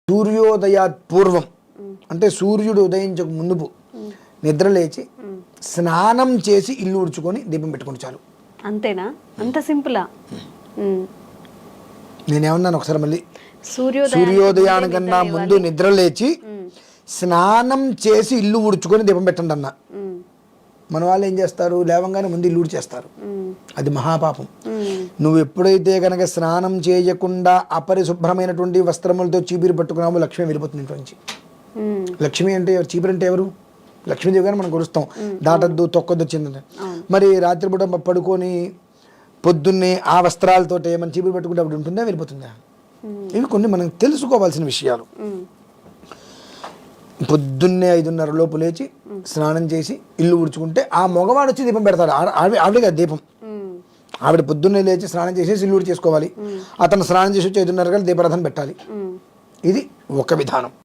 సూర్యోదయాత్ పూర్వం అంటే సూర్యుడు ఉదయించక ముందు నిద్ర లేచి స్నానం చేసి ఇల్లు ఉడుచుకొని దీపం పెట్టుకుంటే చాలు. అంతేనా? అంత సింపులా? నేనేమన్నాను ఒకసారి మళ్ళీ, సూర్యోదయానికన్నా ముందు నిద్ర లేచి స్నానం చేసి ఇల్లు ఉడుచుకొని దీపం పెట్టండి అన్న. మన వాళ్ళు ఏం చేస్తారు, లేవంగానే ముందు ఇల్లు ఉడిచేస్తారు. అది మహాపాపం. నువ్వు ఎప్పుడైతే కనుక స్నానం చేయకుండా అపరిశుభ్రమైనటువంటి వస్త్రములతో చీపిరి పట్టుకున్నామో లక్ష్మి వెళ్ళిపోతుంది ఇంట్లో నుంచి. లక్ష్మి అంటే ఎవరు? చీపిరి అంటే ఎవరు? లక్ష్మీదేవి గారిని మనం కొలుస్తాం, దాటద్దు తొక్కొద్దు వచ్చిందని. మరి రాత్రిపూట పడుకొని పొద్దున్నే ఆ వస్త్రాలతోటే మనం చీపురు పెట్టుకుంటే అప్పుడు ఉంటుందా, వెళ్ళిపోతుందా? ఇవి కొన్ని మనం తెలుసుకోవాల్సిన విషయాలు. పొద్దున్నే 5:30 లోపు లేచి స్నానం చేసి ఇల్లు ఉడుచుకుంటే ఆ మగవాడు వచ్చి దీపం పెడతాడు. ఆవిడగా దీపం. ఆవిడ పొద్దున్నే లేచి స్నానం చేసేసి ఇల్లు ఉడి చేసుకోవాలి. అతను స్నానం చేసి వచ్చి 5:30 దీపారాధన పెట్టాలి. ఇది ఒక విధానం.